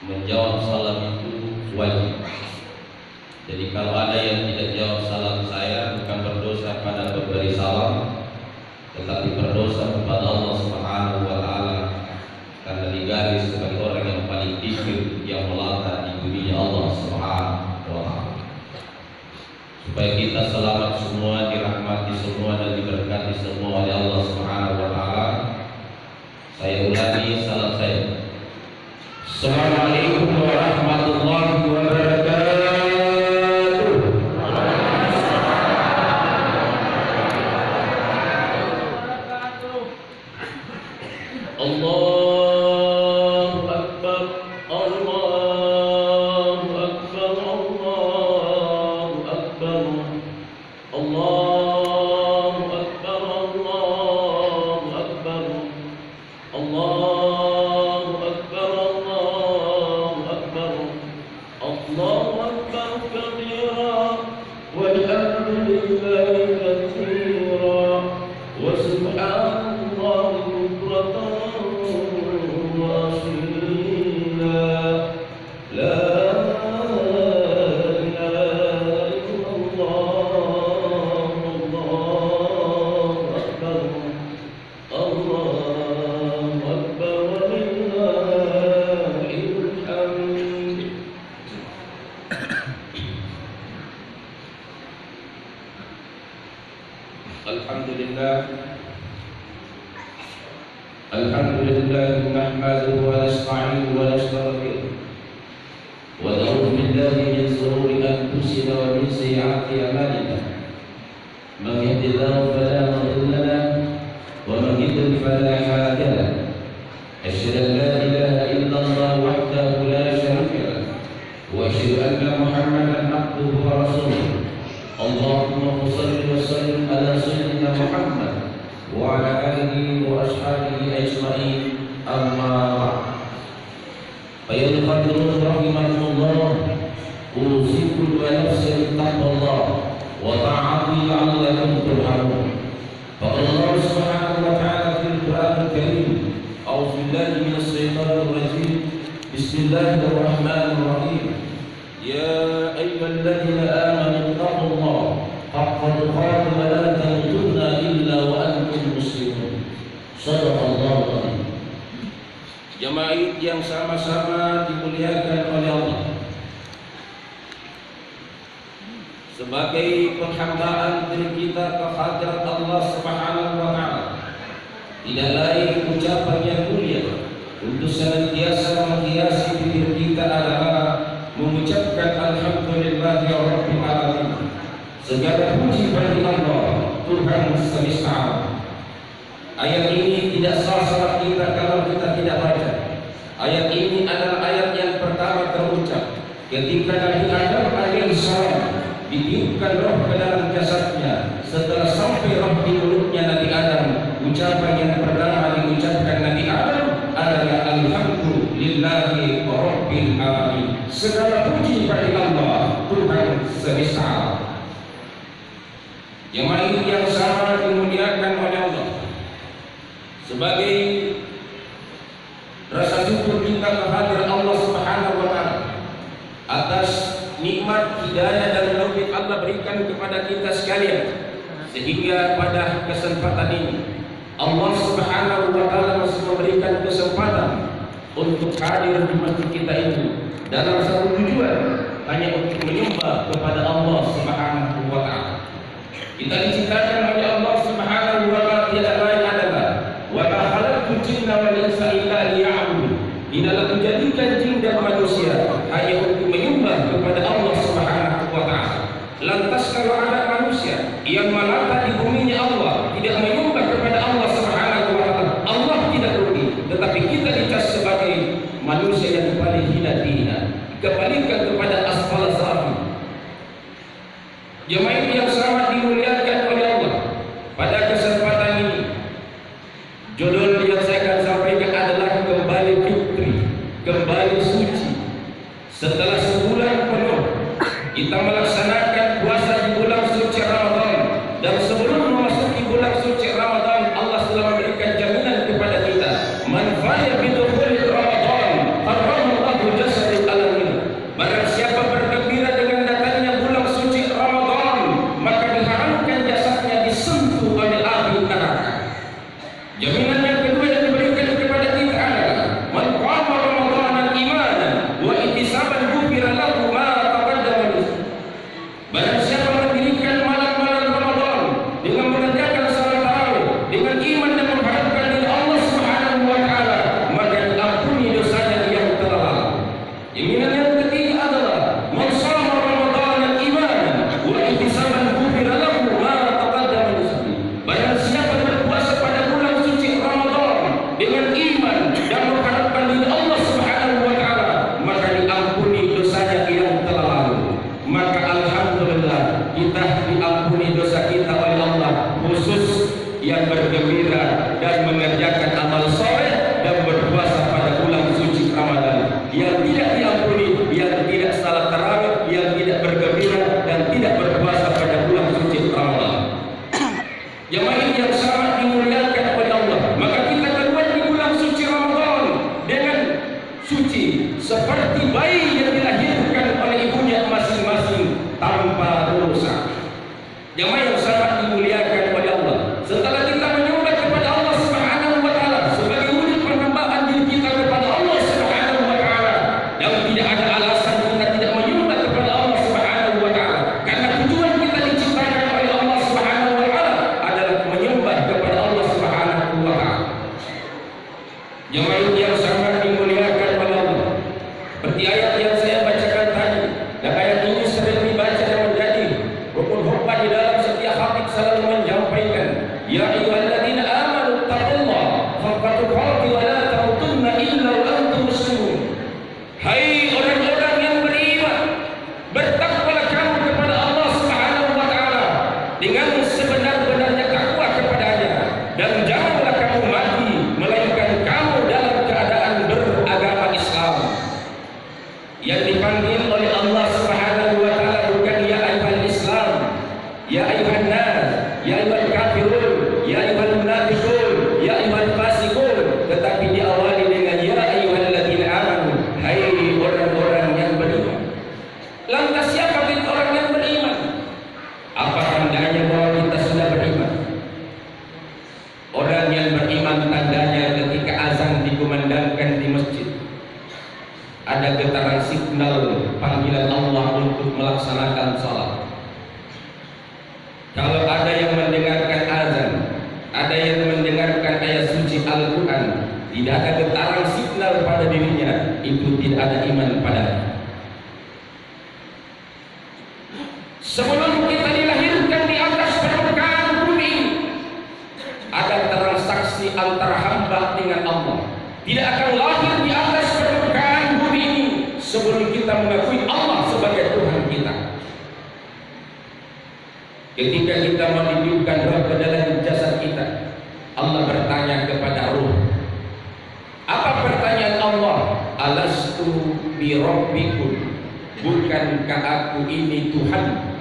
menjawab salam itu wajib. Jadi kalau ada yang tidak jawab salam saya, bukan berdosa pada pemberi salam, tetapi berdosa kepada Allah Subhanahu wa taala, karena digaris sebagai orang yang paling kikir yang melata di dunia Allah Subhanahu wa taala. Supaya kita selamat semua, dirahmati semua dan diberkati semua oleh Allah Subhanahu wa taala, saya ulangi salam saya. Assalamualaikum warahmatullahi wabarakatuh. Allahu Akbar, Allahu Akbar, Allahu Akbar, Allahu Akbar, Allahu Akbar, Allahu Akbar, Allahu Akbar, Allahu Akbar kabira, walhamdulillahi katsira, wa subhanallahi bukratan wa asila, la ilaha illallah, Allahu Akbar, Allahu Akbar, walillahil hamd. Alhamdulillah, alhamdulillah nahmaduhu wa nasta'inuhu wa nastaghfiruh wa na'udzu billahi min shururi anfusina wa min sayyiati a'malina. Man yahdihillahu fala mudilla lahu wa man yudlil fala hadiya lahu. Asyhadu an la ilaha illallah wahdahu la syarika lahu wa asyhadu anna Muhammadan abduhu wa rasuluh. Allahumma shalli wa sallim ala sayyidina Muhammad wa ala alihi wa ashabihi ajma'in, amma ba'd. Ayuhal hadirin rahimakumullah, usikum wa nafsi bittaqwallah wa ta'ati la'allakum turhamun. Allah Subhanahu wa ta'ala fil Qur'anil Karim, a'udzu billahi minasy syaithanir rajim. Bismillahirrahmanirrahim. Ya ayyuhalladzina amanu taqullaha haqqa tuqatih wa la tamutunna illa wa antum muslimun. Shadaqallahul azim. Jamaah yang sama-sama dimuliakan oleh Allah, sebagai penghambaan diri kita ke hadirat Allah Subhanahu wa taala, tidak lain ucapan yang mulia untuk senantiasa menghiasi diri kita adalah mengucapkan alhamdulillahi rabbil alamin. Segala puji bagi Allah, Tuhan semesta alam. Ayat ini tidak sah salat kita kalau kita tidak baca. Ayat ini adalah ayat yang pertama terucap ketika Nabi Adam alaihissalam ditiupkan roh ke dalam jasadnya. Setelah sampai roh di mulutnya Nabi Adam, ucapan yang pertama diucapkan Nabi Adam adalah alhamdulillahi rabbil alamin. Segala puji bagi Allah, Tuhan semesta alam. Jemaah yang sama dimuliakan oleh Allah, sebagai rasa syukur kita kehadiran Allah Subhanahu wa taala atas nikmat hidayah dan taufik Allah berikan kepada kita sekalian, sehingga pada kesempatan ini Allah Subhanahu wa taala masih memberikan kesempatan untuk hadir di masjid kita ini dalam satu tujuan, hanya untuk menyembah kepada Allah Subhanahu wa taala. Kita diciptakan oleh Allah Subhanahu wa taala tidak lain adalah wa ma khalaqtul jinna wal insa illa liya'budun. Tidaklah menjadikan jin dan manusia hanya untuk menyembah kepada Allah Subhanahu wa taala. Lantas kalau ada manusia yang melata di buminya Allah tidak menyembah kepada Allah Subhanahu wa taala, Allah tidak rugi, tetapi kita dicas sebagai manusia yang paling hina, dikembalikan kepada asfal safil. Jemaah yang sangat dimuliakan oleh Allah, pada kesempatan ini judul yang saya akan sampaikan adalah kembali fitri, kembali suci. Setelah sebulan penuh kita melaksanakan puasa di bulan suci Ramadan, dan sebelum memasuki bulan suci Ramadan Allah telah memberikan jaminan kepada kita, man faya bidukhul Ramadan harramallahu yang tidak diampuni, yang tidak salat tarawih, yang tidak bergembira dan tidak berpuasa pada bulan suci Ramadan. Jemaah yang sangat dimuliakan oleh Allah, maka kita keluar di bulan suci Ramadan dengan suci seperti bayi yang dilahirkan oleh ibunya masing-masing tanpa dosa. Jemaah yang sangat dimuliakan oleh Allah, setelah kita menyembah kepada Allah Subhanahu wa taala sebagai wujud penambahan diri kita kepada Allah Subhanahu wa taala, dan tidak ada alasan kita tidak menyembah kepada Allah Subhanahu wa taala, karena tujuan kita diciptakan oleh Allah Subhanahu wa taala adalah menyembah kepada Allah Subhanahu wa taala. Jemaah yang sangat dimuliakan oleh Allah, seperti ayat yang saya bacakan tadi, dan ayat ini sering dibaca dan menjadi rukun khutbah di dalam setiap khatib selalu menyampaikan, ya ayyuhalladzina amanu taqullaha haqqa tuqatih wa la tamutunna illa wa antum muslimun. Hai orang-orang yang beriman, bertakwalah kamu kepada Allah Subhanahu wa taala dengan sebenar-benarnya takwa kepadanya, dan janganlah kamu mati melainkan kamu dalam keadaan beragama Islam. Yang dipanggil oleh Allah Subhanahu wa taala bukan ya ayyuhal Islam, ya ayyuhan nas, ya ayyuhal kafirun, ya ayyuhal munafiqun, ya ayyuhal fasiqun, tetapi diawali dengan ya ayyuhalladzina amanu, hai orang-orang yang beriman. Lantas siapa itu orang yang beriman? Apa tandanya bahwa kita sudah beriman? Orang yang beriman tandanya ketika azan dikumandangkan di masjid, ada getaran signal panggilan Allah untuk melaksanakan salat. Kalau ada yang mendengarkan azan, ada yang mendengarkan ayat suci Al-Quran, tidak ada getaran signal pada dirinya, itu tidak ada iman padanya. Sebelum kita dilahirkan di atas permukaan bumi, ada transaksi antara hamba dengan Allah. Tidak akan lahir di atas permukaan bumi ini sebelum kita mengakui Allah sebagai Tuhan kita. Ketika kita menghidupkan roh ke dalam jasad kita, Allah bertanya kepada ruh. Apa pertanyaan Allah? Alastu bi rabbikum, bukankah aku ini Tuhan?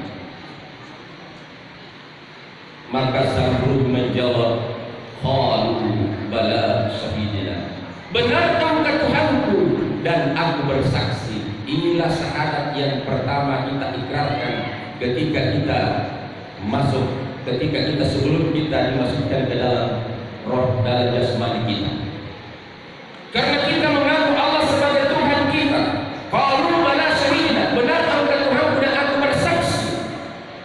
Maka sang ruh menjawab, qalu bala syahidina, benar engkau Tuhanku dan aku bersaksi. Inilah syahadat yang pertama kita ikrarkan ketika kita masuk, ketika kita sebelum kita dimasukkan ke dalam roh, dalam jasmani kita. Karena kita mengaku Allah sebagai Tuhan kita. Qalu bala syahidina, benar engkau Tuhanku dan aku bersaksi.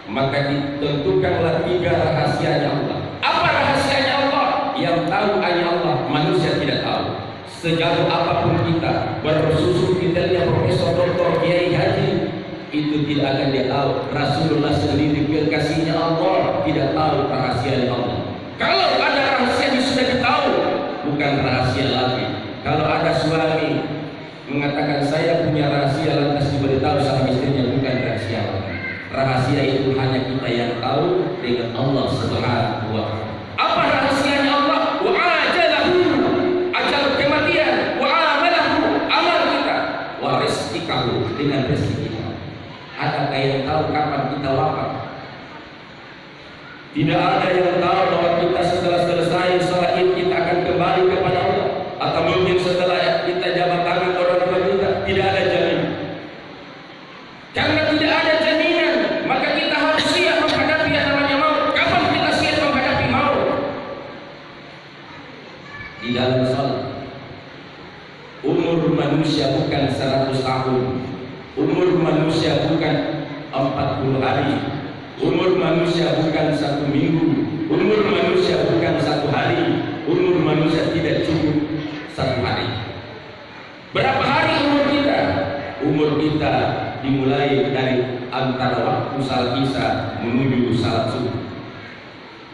Maka ditentukanlah 3 rahasianya Allah. Apa rahasianya Allah? Yang tahu hanya Allah, manusia tidak tahu. Sejauh apapun kita bersusu kita lihat profesor, doktor, kiai, haji, itu tidak akan dia tahu. Rasulullah sendiri kekasihnya Allah tidak tahu rahasia Allah. Kalau ada rahasia yang sudah ditahu, bukan rahasia lagi. Kalau ada suami mengatakan saya punya rahasia lantas diberitahu sama istrinya, bukan rahasia lagi. Rahasia itu hanya kita yang tahu dengan Allah Subhanahu wa taala. Apa rahasianya Allah? Wa ajalahu, ajal kematian, wa amalahu, amal kita, wa rizqikahu, dengan rezeki kita. Adakah yang tahu kapan kita wafat? Tidak ada yang tahu bahwa kita setelah selesai sholat Id kita akan kembali kepada Allah, atau mungkin setelah kita jabat tangan orang tua kita. Tidak ada jaminan. Karena tidak ada jaminan, maka kita harus siap menghadapi yang namanya maut. Kapan kita siap menghadapi maut? Di dalam sholat. Umur manusia bukan 100 tahun. Umur manusia bukan 40 hari. Umur manusia bukan 1 minggu. Umur manusia bukan 1 hari. Umur manusia tidak cukup 1 hari. Berapa hari umur kita? Umur kita dimulai dari antara waktu salat Isya menuju salat subuh.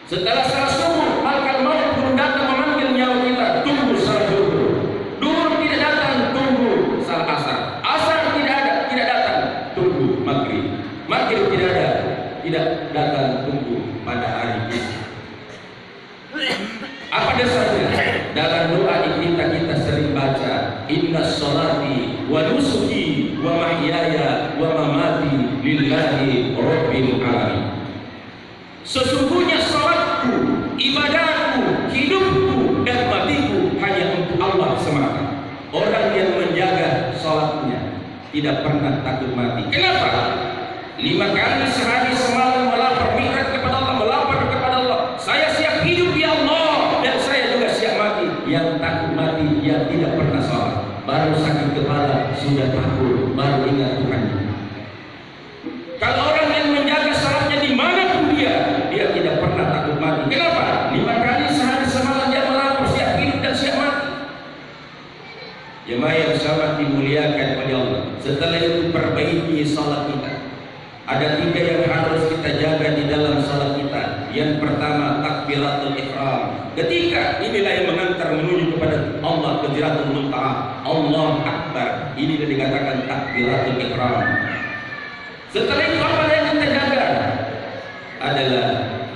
Setelah salat subuh, maka maut belum datang memanggil nyawa kita. Tunggu salat zuhur. Zuhur tidak datang, tunggu salat asar. Asar tidak ada, tidak datang, tunggu maghrib. Maghrib tidak ada, tidak datang, tunggu pada hari Isya. Apa dasarnya? Dalam doa kita sering baca, inna sholati lillahi rabbil alamin. Sesungguhnya salatku, ibadahku, hidupku dan matiku hanya untuk Allah semata. Orang yang menjaga salatnya tidak pernah takut mati. Kenapa? 5 kali sehari semalam melapor mi'raj kepada Allah, melapor kepada Allah. Saya siap hidup ya Allah, dan saya juga siap mati. Yang takut mati, yang tidak pernah salat. Baru sakit kepala sudah takut, baru ingat Tuhan. Kalau orang yang menjaga salatnya dimanapun dia tidak pernah takut mati. Kenapa? 5 kali sehari semalam dia melapor siap hidup dan siap mati. Jemaah yang sangat dimuliakan oleh Allah. Setelah itu perbaiki salat kita. Ada 3 yang harus kita jaga di dalam salat kita. Yang pertama, takbiratul ihram. Ketika inilah yang mengantar menuju kepada Allah ke Sidratul Muntaha. Allah Akbar. Ini yang dikatakan takbiratul ihram. Setelah itu apa yang kita jaga? Adalah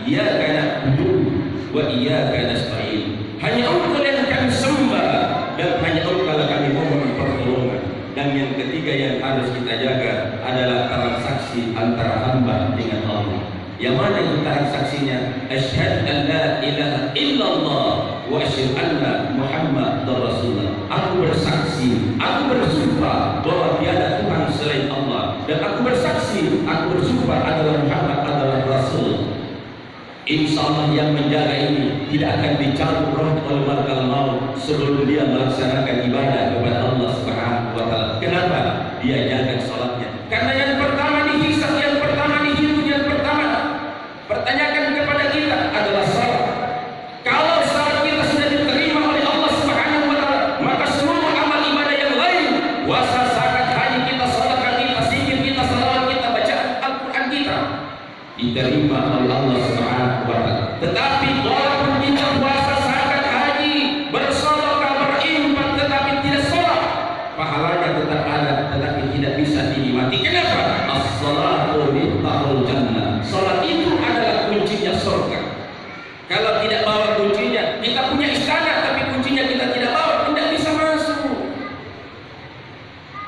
iyyaka na'budu wa iyyaka nasta'in. Hanya Engkau yang kami sembah dan hanya Engkau yang kami mohon pertolongan. Dan yang ketiga yang harus kita jaga adalah transaksi antara hamba dengan Allah. Yang mana itu transaksinya? Asyhadu an la ilaha illallah wa asyhadu anna Muhammadar Rasulullah. Aku bersaksi, aku bersumpah bahwa tiada Tuhan selain Allah, dan aku bersaksi, aku bersumpah adalah Muhammad adalah Rasul. Insya Allah yang menjaga ini tidak akan dicabut roh oleh malaikat maut sebelum dia melaksanakan ibadah kepada Allah Subhanahu wa taala. Kenapa? Dia jaga salatnya. Karena yang pertama dihisab, yang pertama dihitung, yang pertama pertanyakan kepada kita adalah salat. Kalau salat kita sudah diterima oleh Allah Subhanahu wa taala, maka seluruh amal ibadah yang lain, puasa, zakat, haji kita, sedekah kita, zikir kita, salawat kita, bacaan Al-Qur'an kita diterima oleh Allah Subhanahu wa taala. Tetapi walaupun kita puasa, zakat, haji, bersedekah, berinfak tetapi tidak salat, pahalanya tetap ada tetapi tidak bisa dinikmati. Kenapa? As-salatu miftahul jannah. Salat itu adalah kuncinya surga. Kalau tidak bawa kuncinya, kita punya istana tapi kuncinya kita tidak bawa, tidak bisa masuk.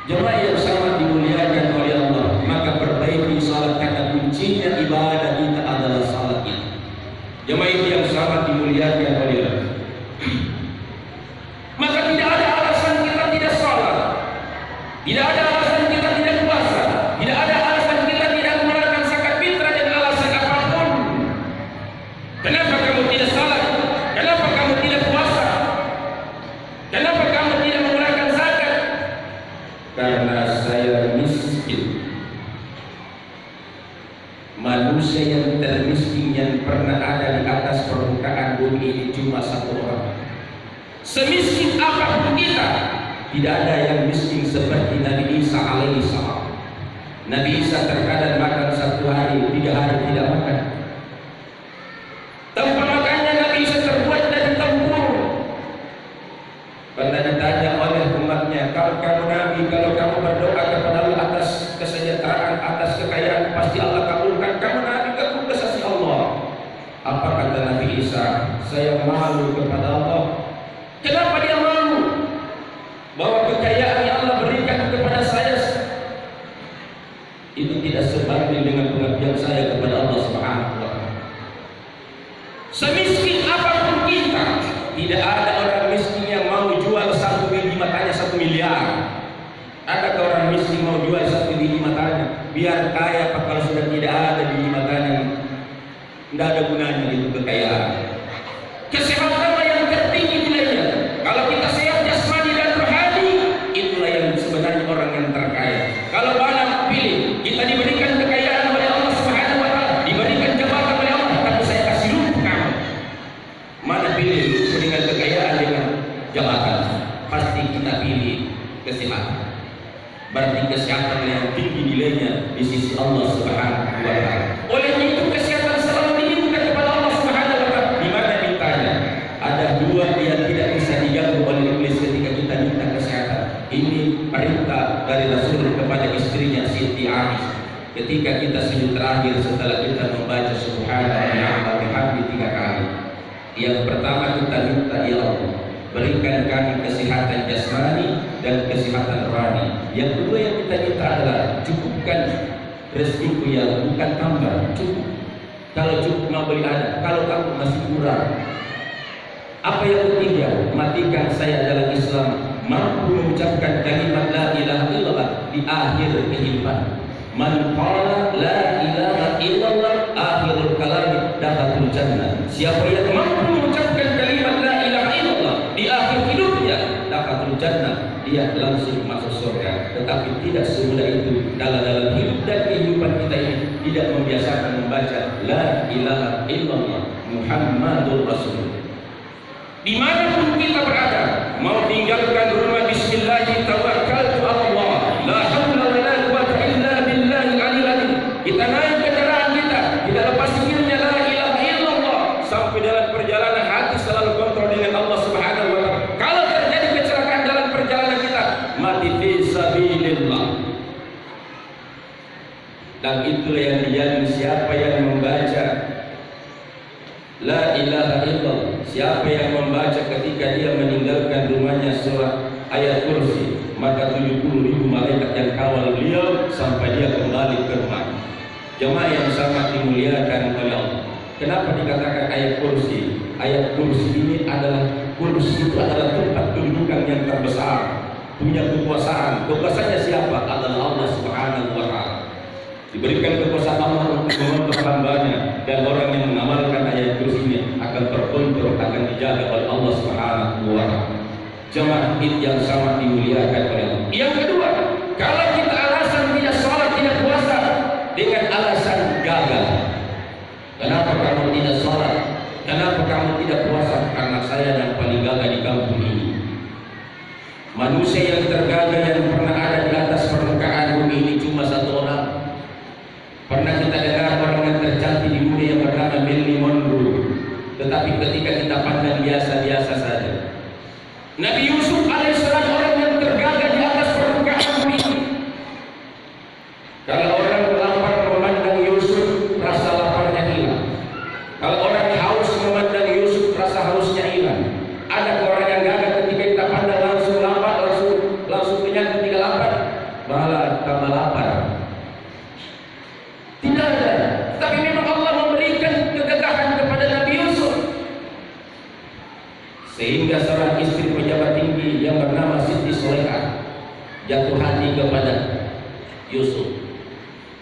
Jemaah yang sangat dimuliakan oleh Allah, maka perbaiki salat karena kuncinya ibadah kita adalah salat itu. Jemaah yang sangat dimuliakan oleh Allah, maka tidak ada alasan kita tidak salat, tidak ada alasan kita tidak puasa, tidak ada alasan kita tidak mengeluarkan zakat fitrah dan alasan apapun. Kenapa kamu tidak salat? Kenapa kamu tidak puasa? Kenapa kamu tidak mengeluarkan zakat? Karena saya miskin. Manusia yang termiskin yang pernah ada di atas permukaan bumi ini cuma 1 orang. Semiskin apapun kita, tidak ada yang miskin seperti Nabi Isa alaihi salam. Nabi Isa terkadang makan 1 hari, 3 hari tidak makan. Tempat makannya Nabi Isa terbuat dari tempur. Pernah ditanya oleh umatnya, kalau kamu Nabi, kalau kamu berdoa kepada Allah atas kesejahteraan, atas kekayaan, pasti Allah kabulkan. Kamu Nabi, kamu kesasih Allah. Apa kata Nabi Isa? Saya malu kepada Allah. Kenapa dia malu? Bahwa kekayaan yang Allah berikan kepada saya itu tidak sebanding dengan pengabdian saya kepada Allah Subhanahu wa taala. Semiskin apapun kita, tidak ada orang miskin yang mau jual 1 biji matanya 1 miliar. Adakah orang miskin mau jual 1 biji matanya? Biar kaya, apa kalau sudah tidak ada biji matanya, tidak ada gunanya itu kekayaan. Kesehatan yang tertinggi nilainya. Kalau kita sehat jasmani dan rohani, itulah yang sebenarnya orang yang terkaya. Kalau mana pilih, kita diberikan kekayaan oleh Allah Subhanahu wa taala, diberikan jabatan oleh Allah, tapi saya kasih lupa kamu. Mana pilih lupa dengan kekayaan dengan jabatan? Pasti kita pilih kesehatan. Berarti kesehatan yang tinggi nilainya di sisi Allah Subhanahu wa taala. Oleh itu kesehatan selalu diminta kepada Allah Subhanahu wa taala. Di mana mintanya? Ada 2 yang tidak bisa diganggu oleh iblis ketika kita minta kesehatan. Ini perintah dari Rasul kepada istrinya Siti Aisyah. Ketika kita sujud terakhir setelah kita membaca Subhanallah wa bihamdihi 3 kali. Yang pertama kita minta, ya Allah, berikan kami kesehatan jasmani dan kesehatan rohani. Yang kedua yang kita minta adalah cukupkan rezekiku ya bukan tambah, cukup. Kalau cukup mau beli ada, kalau kamu masih kurang. Apa yang ketiga, matikan saya dalam Islam, mampu mengucapkan kalimat la ilaha illallah di akhir kehidupan. Man qala la ilaha illallah akhirul kalam dakhalul jannah. Siapa yang mampu mengucapkan kalimat la ilaha illallah di akhir hidupnya, dakhalul jannah, dia langsung masuk surga. Tetapi tidak semudah itu. Dalam hidup dan kehidupan kita ini tidak membiasakan membaca la ilaha illallah Muhammadur Rasulullah. Dimanapun kita berada, mau tinggalkan rumah bismillah tawakkaltu Allah, la haula wala quwwata illa billahil aliyil azim. Kita naik kendaraan kita lepas zikirnya la ilaha illallah, sampai dalam perjalanan hati selalu kontrol dengan Allah Subhanahu wa taala. Kalau terjadi kecelakaan dalam perjalanan kita, mati fi sabilillah. Dan itulah yang dijamin siapa yang membaca la ilaha illallah, siapa yang membaca ketika dia meninggalkan rumahnya surah ayat kursi, maka 70.000 malaikat yang kawal beliau sampai dia kembali ke rumah. Jemaah yang sangat dimuliakan oleh Allah. Kenapa dikatakan ayat kursi? Ayat kursi ini adalah, kursi itu adalah tempat kedudukan yang terbesar, punya kekuasaan. Kekuasaannya siapa? Adalah Allah Subhanahu wa taala. Diberikan kekuasaan Allah untuk mengontrol hambanya, dan orang yang mengamalkan ayat kursi ini akan terkontrol, akan dijaga oleh Allah Subhanahu wa taala. Jemaah yang sangat dimuliakan oleh Allah. Yang kedua, kalau kita alasan tidak salat, tidak puasa dengan alasan gagal. Kenapa kamu tidak salat? Kenapa kamu tidak puasa? Karena saya yang paling gagal di kampung ini. Manusia yang tergagal yang pernah ada di atas permukaan bumi ini cuma satu orang. Pernah kita dengar orang yang tercantik di dunia yang bernama Marilyn Monroe, tetapi ketika kita pandang biasa-biasa saja. Nabi Yusuf alaihissalam orang yang tergagal di atas permukaan bumi. Kalau orang lapar memandang Yusuf, rasa laparnya hilang. Kalau orang haus memandang Yusuf, rasa hausnya hilang. Ada orang yang gagal ketika kita pandang langsung lapar, langsung kenyang ketika lapar, malah tambah lapar. Tidak ada. Tapi memang Allah memberikan kegagahan kepada Nabi Yusuf, sehingga seorang istri pejabat tinggi yang bernama Siti Soleha jatuh hati kepada Yusuf.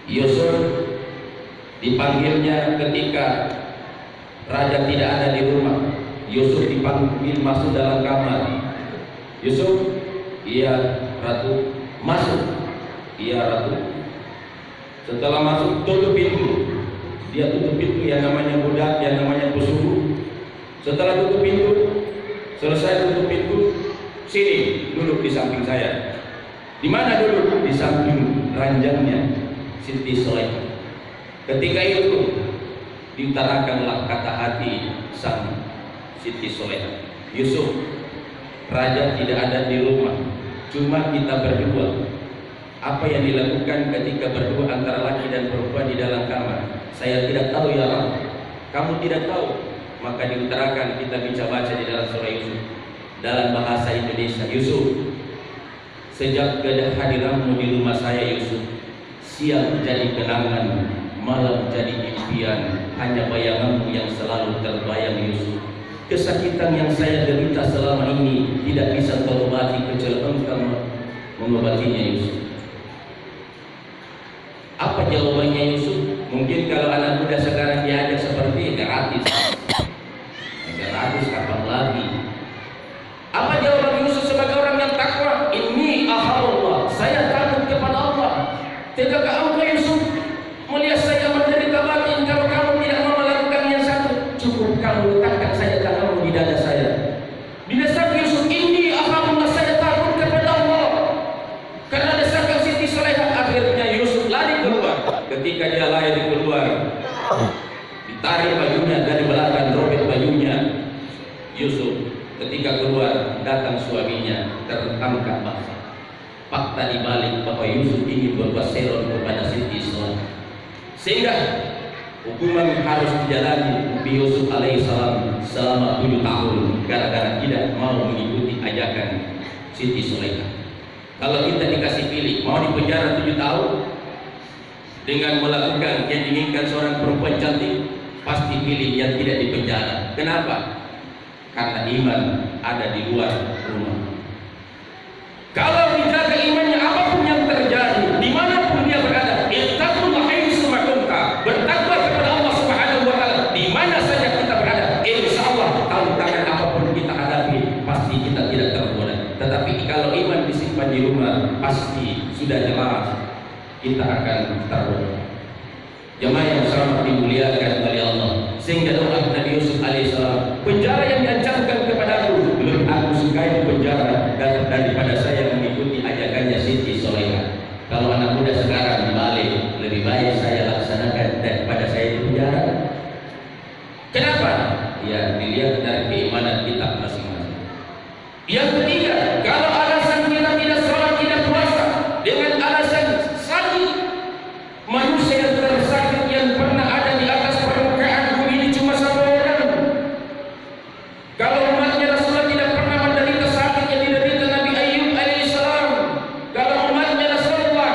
Yusuf dipanggilnya ketika raja tidak ada di rumah. Yusuf dipanggil masuk dalam kamar. Yusuf, iya ratu. Masuk, iya ratu. Setelah masuk, tutup pintu. Dia tutup pintu, yang namanya budak, yang namanya pesuruh. Setelah tutup pintu, selesai tutup pintu, sini duduk di samping saya. Di mana duduk? Di samping ranjangnya Siti Soleha. Ketika itu diutarakanlah kata hati sang Siti Soleha. Yusuf, raja tidak ada di rumah, cuma kita berdua. Apa yang dilakukan ketika berdua antara laki dan perempuan di dalam kamar, saya tidak tahu ya Allah. Kamu tidak tahu, maka diutarakan, kita bisa baca di dalam surah Yusuf dalam bahasa Indonesia. Yusuf, sejak kehadiranmu di rumah saya Yusuf, siang jadi kenangan, malam jadi impian, hanya bayanganmu yang selalu terbayang Yusuf. Kesakitan yang saya derita selama ini tidak bisa terobati kecuali engkau mengobatinya Yusuf. Apa jawabannya Yusuf? Mungkin kalau anak muda sekarang diajak seperti gratis. Gratis kapan lagi? Apa jawaban Yusuf sebagai orang yang takwa? Inni akhalullah, saya takut kepada Allah. Tidakkah engkau Yusuf melihat saya menderita batin kalau kamu tidak mau melakukan yang satu? Cukup kamu letakkan saja tanganmu di dada saya. Didesak Yusuf, inni akhalullah, saya takut kepada Allah. Karena desakan Siti Soleha, akhirnya Yusuf lari keluar. Ketika dia lari keluar, ditarik bajunya dari belakang, robek bajunya. Yusuf ketika keluar, datang suaminya, tertangkap basah. Fakta dibalik bahwa Yusuf ingin berbuat serong kepada Siti Soleha, sehingga hukuman harus dijalani Nabi Yusuf alaihissalam selama 7 tahun gara-gara tidak mau mengikuti ajakan Siti Soleha. Kalau kita dikasih pilih, mau dipenjara 7 tahun dengan melakukan yang diinginkan seorang perempuan cantik, pasti pilih yang tidak dipenjara. Kenapa? Karena iman ada di luar rumah. Kalau dijaga imannya, apapun yang terjadi, dimanapun dia berada, ittaqullah haitsu ma kunta, bertakwa kepada Allah Subhanahu wa taala di mana saja kita berada. Insyaallah tantangan apapun kita hadapi, pasti kita tidak tergoda. Tetapi kalau iman disimpan di rumah, pasti sudah jelas kita akan tergoda. Jemaah yang sangat dimuliakan oleh Allah, sehingga doa Nabi Yusuf alaihissalam, penjara yang diancamkan kepadaku, belum aku sukai penjara daripada saya mengikuti ajakannya Siti Soleha. Kalau anak muda sekarang dibalik, lebih baik saya laksanakan daripada saya di penjara. Kenapa? Ya, dilihat dari keimanan kita masing-masing. Yang ketiga, kalau alasan kita tidak sholat, tidak puasa dengan alasan sakit, manusia yang tersakit yang pernah ada di atas permukaan bumi ini cuma satu orang. Kalau umatnya Rasulullah tidak pernah menderita sakit yang diderita Nabi Ayyub alaihissalam, kalau umatnya Rasulullah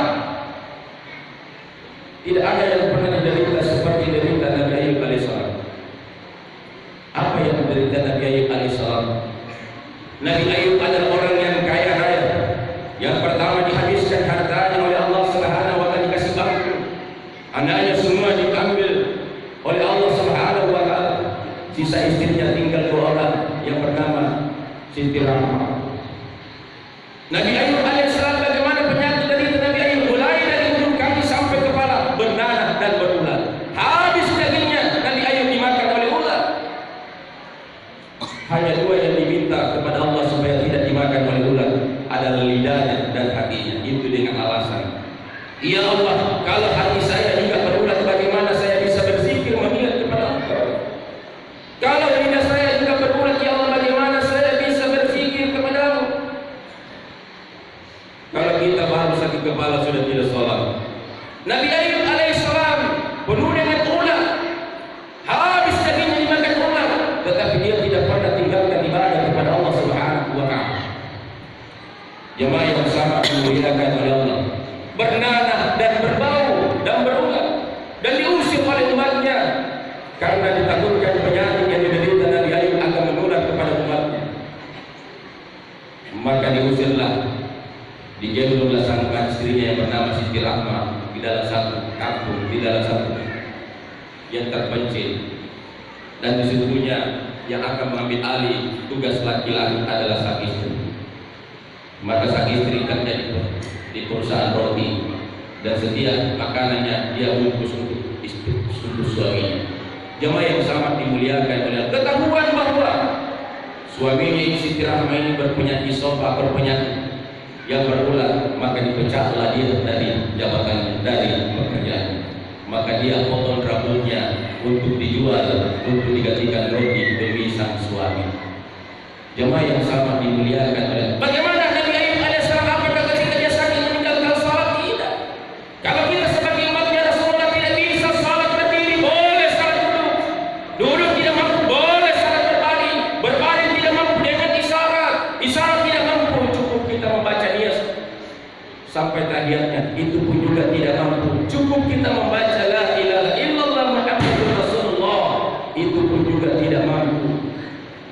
tidak ada yang pernah diderita seperti derita Nabi Ayyub alaihissalam. Apa yang menderita Nabi Ayyub alaihissalam? Nabi Ayyub adalah orang yang kaya raya. Yang pertama dihabiskan hartanya oleh Allah Subhanahu wa taala, dikasih bangkrut. Anaknya semua diambil oleh Allah Subhanahu wa taala. Sisa istrinya tinggal 2 orang, yang pertama Siti Rahmah. Nabi Ayyub alaihissalam, bagaimana penyakit dari Nabi Ayyub? Mulai dari ujung kaki sampai kepala bernanah dan berulat. Habis dagingnya, Nabi Ayyub dimakan oleh ular. Hanya 2 yang diminta kepada Allah supaya tidak dimakan oleh ular, adalah lidahnya dan hatinya. Itu dengan alasan, ya Allah, kalau hati saya juga berulat, bagaimana saya bisa berzikir mengingat kepada Engkau? Kalau lidah saya juga berulat, ya Allah, bagaimana saya bisa berzikir kepadamu? Kalau kita baru sakit kepala sudah tidak sholat. Nabi Ayyub alaihissalam penuh dengan ulat, habis dagingnya dimakan ulat, tetapi dia tidak pernah tinggalkan ibadah kepada Allah Subhanahu wa taala. Jemaah yang sangat dimuliakan oleh Allah, bernanah dan berbau dan berulat dan diusir oleh umatnya karena ditakutkan penyakit yang diderita Nabi Ayyub akan menular kepada umatnya. Maka diusirlah, digendonglah sang istrinya yang bernama Siti Rahmah di dalam satu kampung, di dalam satu yang terpencil, dan disitunya yang akan mengambil alih tugas laki-laki adalah sang istri. Maka sang istri kerja di perusahaan roti, dan setiap makanannya dia bungkus untuk istri, untuk suaminya. Jemaah yang sangat dimuliakan oleh Allah, ketahuan bahwa suaminya Siti Rahmah ini berpenyakit sofa, berpenyakit yang berulat, maka dipecahlah dia dari jabatannya, dari pekerjaan. Maka dia potong rambutnya untuk dijual, untuk digantikan roti demi sang suami. Jemaah yang sangat dimuliakan oleh Allah, bagaimana Nabi Ayyub alaihissalam, apakah ketika dia sakit meninggalkan salat? Tidak. Kalau kita sebagai umatnya Rasulullah tidak bisa salat berdiri, boleh salat duduk. Duduk tidak mampu, boleh salat berbaring. Berbaring tidak mampu dengan isyarat. Isyarat tidak mampu, cukup kita membaca niat sampai tahiyatnya, itu pun juga tidak mampu. Cukup kita membaca la ilaha illallah Muhammadur Rasulullah, itu pun juga tidak mampu.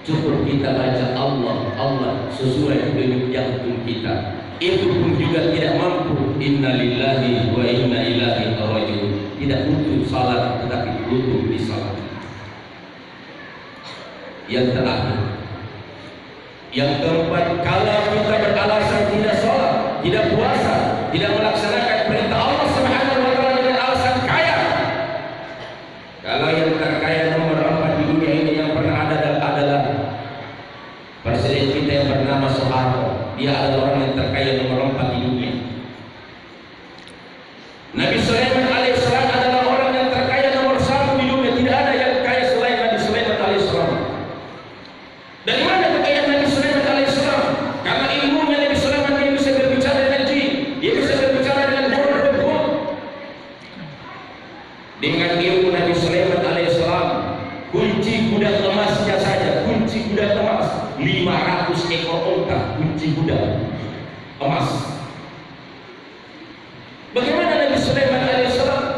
Cukup kita baca Allah, Allah sesuai dengan jantung kita, itu pun juga tidak mampu. Inna lillahi wa inna ilaihi raji'un. Tidak butuh salat, tetapi butuh di salat. Yang terakhir, yang keempat, kalau kita beralasan tidak sholat, tidak puasa, tidak melaksanakan perintah Allah Subhanahu wa taala dengan alasan kaya. Kalau yang terkaya nomor 4 di dunia ini yang pernah ada adalah presiden kita yang bernama Soeharto. Dia adalah orang yang terkaya nomor 4 di dunia. Nabi Sulaiman alaihissalam adalah orang yang terkaya nomor 1 di dunia. Tidak ada yang kaya selain Nabi Sulaiman alaihissalam. Dari mana kekayaan Nabi Sulaiman alaihissalam? Karena ilmunya Nabi Sulaiman, dia bisa berbicara dengan jin, dia bisa berbicara dengan burung. Dengan ilmu Nabi Sulaiman alaihissalam, kunci gudang emasnya saja, kunci gudang emas 500 ekor unta, kunci gudang emas. Bagaimana Nabi Sulaiman alaihissalam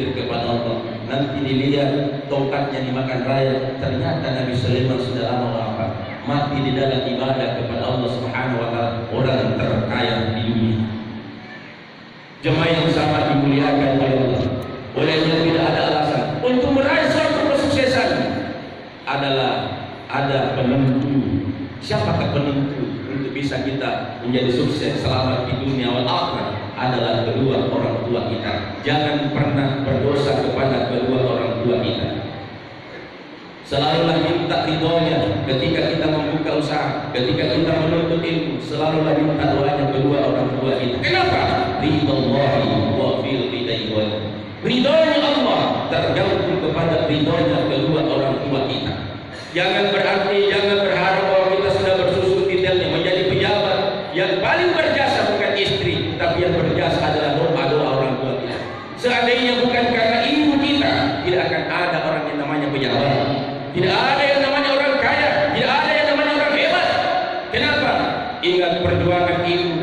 berzikir kepada Allah. Nanti dilihat tongkatnya dimakan raya, ternyata Nabi Sulaiman sudah lama wafat, mati di dalam ibadah kepada Allah Subhanahu wa taala, orang terkaya di dunia. Jemaah yang sangat dimuliakan oleh Allah, olehnya tidak ada alasan untuk meraih suatu kesuksesan adalah ada penentu. Siapakah penentu untuk bisa kita menjadi sukses selamat di dunia wal akhirah? Adalah kedua orang tua kita. Jangan pernah berdosa kepada kedua orang tua kita. Selalulah minta ridhonya ketika kita membuka usaha, ketika kita menuntut ilmu. Selalulah minta doanya kedua orang tua kita. Kenapa? Ridhallahi wa fil ridaihi. Ridhonya Allah tergantung kepada ridhonya kedua orang tua kita. Jangan berharap bahwa kita sudah bersusun detailnya menjadi pejabat. Yang paling berjasa bukan istri, tapi yang berjasa adalah doa-doa orang tua kita. Seandainya bukan karena ibu kita, tidak akan ada orang yang namanya pejabat, tidak ada yang namanya orang kaya, tidak ada yang namanya orang hebat. Kenapa? Ingat perjuangan ibu.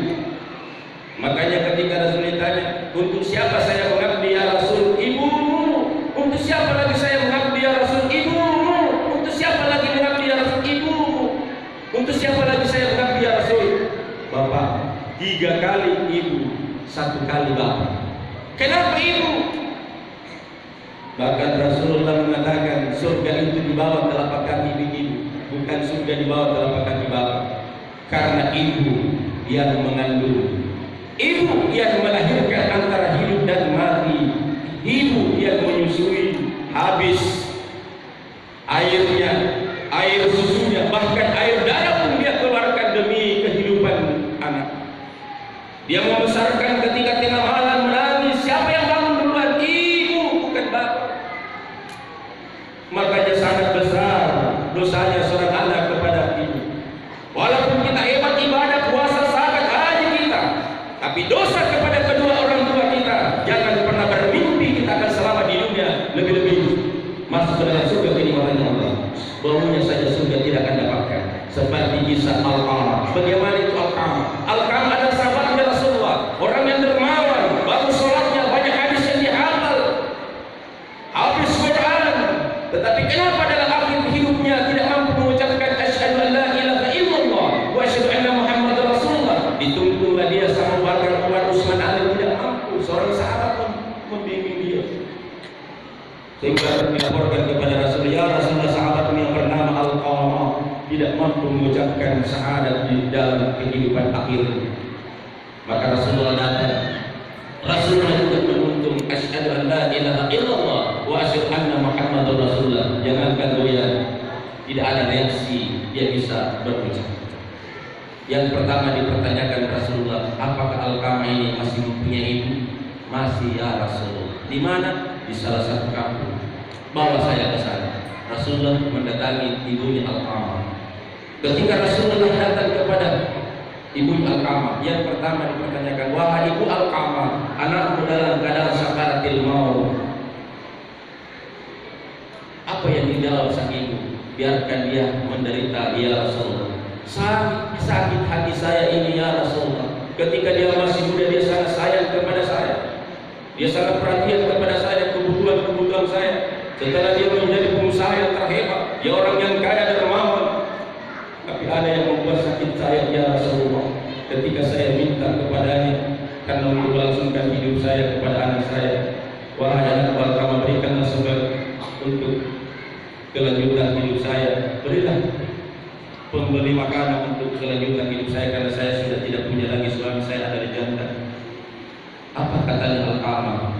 Makanya ketika Rasul ditanya, untuk siapa saya mengabdi ya Rasul? Ibumu. Untuk siapa lagi saya mengabdi ya Rasul? Ibumu. Untuk siapa lagi mengabdi ya Rasul? Ibumu. Untuk siapa lagi saya mengabdi ya Rasul? Bapak. 3 kali ibu, 1 kali bapak. Kenapa ibu? Bahkan Rasulullah mengatakan surga itu di bawah telapak kaki ibu, bukan surga di bawah telapak kaki bapak. Karena ibu yang mengandung, ibu yang melahirkan antara hidup dan mati, ibu yang menyusui habis airnya, air susunya, bahkan air darah pun dia keluarkan demi kehidupan anak. Dia membesarkan ketika tengah malam menangis. Siapa yang bangun duluan? Ibu, bukan bapak. Makanya sangat besar dosanya seorang anak kepada ibu. Walaupun kita hebat ibadah puasa zakat haji kita, tapi dosa kepada kedua orang tua kita. Jangan pernah bermimpi kita akan selamat di dunia, lebih-lebih masuk ke dalam surga kenikmatannya Allah. Baunya saja surga tidak akan dapatkan. Seperti kisah Al-Qamah. Bagaimana itu Al-Qamah? Al-Qamah adalah sahabatnya Rasulullah, orang yang dermawan, bagus sholatnya, banyak hadis yang dihafal, habis Quran. Tetapi kenapa dalam akhir hidupnya tidak mampu mengucapkan asyhadu an la ilaha illallah wa asyhadu anna Muhammadar Rasulullah? Dituntutlah dia sama Bakar, Umar, Utsman, Ali, tidak mampu. Seorang sahabat pun membimbing dia. Sehingga dilaporkan kepada Rasul, ya Rasulullah, sahabat yang bernama Al-Qamah tidak mampu mengucapkan syahadat di dalam kehidupan akhir. Maka Rasulullah datang. Rasulullah juga menuntut asyhadu an la ilaha illallah wa asyhadu anna Muhammadar Rasulullah. Jangankan goyah, tidak ada reaksi, dia bisa berucap. Yang pertama dipertanyakan Rasulullah, apakah Al-Qamah ini masih mempunyai ibu? Masih ya Rasulullah. Di mana? Di salah satu kampung. Bawa saya ke sana. Rasulullah mendatangi ibunya Al-Qamah. Ketika Rasulullah datang kepada ibu Al-Qamah, yang pertama dipertanyakan, wahai ibu Al-Qamah, anakmu dalam keadaan sakaratil maut. Apa yang dijawab sang ibu? Biarkan dia menderita ya Rasulullah. Sakit hati saya ini ya Rasulullah. Ketika dia masih muda dia sangat sayang kepada saya. Dia sangat perhatian kepada saya, kebutuhan saya. Setelah dia menjadi pengusaha yang terhebat, dia orang yang kaya dermawan. Tapi ada yang membuat sakit saya ya Rasulullah. Ketika saya minta kepadanya karena untuk melangsungkan hidup saya kepada anak saya, wahai anak Al-Qamah, berikanlah sebab untuk kelanjutan hidup saya. Berilah pembeli makanan untuk kelanjutan hidup saya, karena saya sudah tidak punya lagi suami, saya ada di janda. Apa katanya Al-Qamah?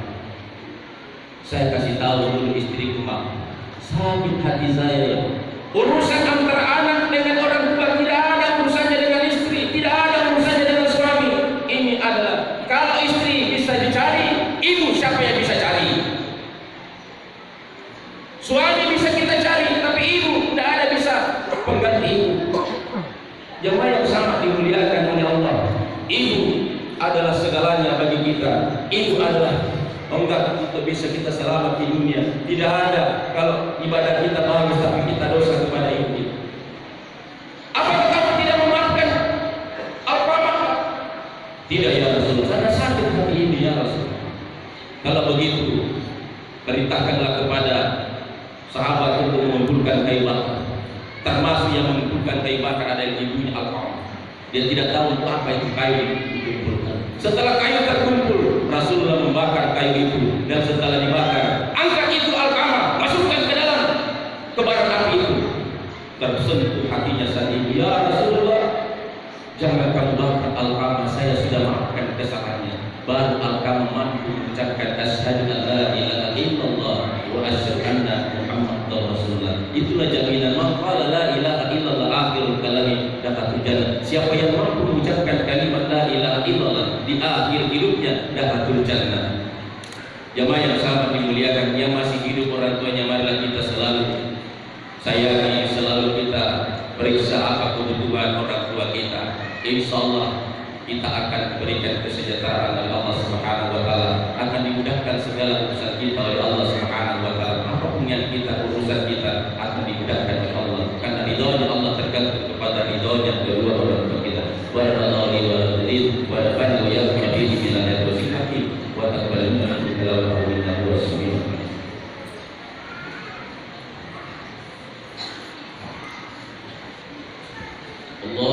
Saya kasih tahu dulu istriku, Mak. Sakit hati saya ya. Urusan antara anak dengan orang tua tidak ada urusannya dengan istri, tidak ada urusannya dengan suami. Ini adalah kalau istri bisa dicari, ibu siapa yang bisa cari? Suami bisa kita cari, tapi ibu tidak ada bisa pengganti ibu. Jemaah yang sangat dimuliakan oleh Allah, ibu adalah segalanya bagi kita. Ibu adalah enggak untuk bisa kita selamat di dunia. Tidak ada kalau ibadah kita bagus tapi kita dosa kepada ibu kita. Apakah kamu tidak memaafkan Al-Qamah? Tidak ya Rasulullah, karena sakit hati ini ya Rasulullah. Kalau begitu Perintahkanlah kepada sahabat untuk mengumpulkan kayu bakar. Termasuk yang mengumpulkan kayu bakar ada yang ibunya Alqamah. Dia tidak tahu apa itu kayu dikumpulkan. Setelah kayu terkumpul, Rasulullah membakar kayu itu, dan setelah dibakar, angkat itu Alqamah, masukkan ke dalam kebaran api itu. Tersentuh hatinya saat itu, ya Rasulullah, jangan kamu bakar Alqamah, saya sudah maafkan kesalahannya. Baru Alqamah mampu mengucapkan asyhadu an la ilaha illallah wa asyhadu anna Muhammadar Rasulullah. Itulah jaminan man qala la ilaha illallah akhirul kalami dakhatul jannah. Siapa yang mampu mengucapkan kalimat la ilaha illallah di akhir hidupnya dakhatul jannah. Jamaah yang sangat dimuliakan, yang masih hidup orang tuanya, marilah kita selalu sayangi, selalu kita periksa apa kebutuhan orang tua kita. Insyaallah kita akan diberikan kesejahteraan oleh Allah Subhanahu wa taala, akan dimudahkan segala urusan kita oleh Allah Subhanahu wa taala. Apapun yang kita urusan kita akan dimudahkan oleh Allah, karena ridhonya Allah tergantung kepada ridhonya kedua orang tua kita. Wa radallahu wa radid wa nafa'ana wa iyyakum bihi min al-ayati wa sifati wa taqabbal minna tilawatahu innahu was-sami'ul alim. Allah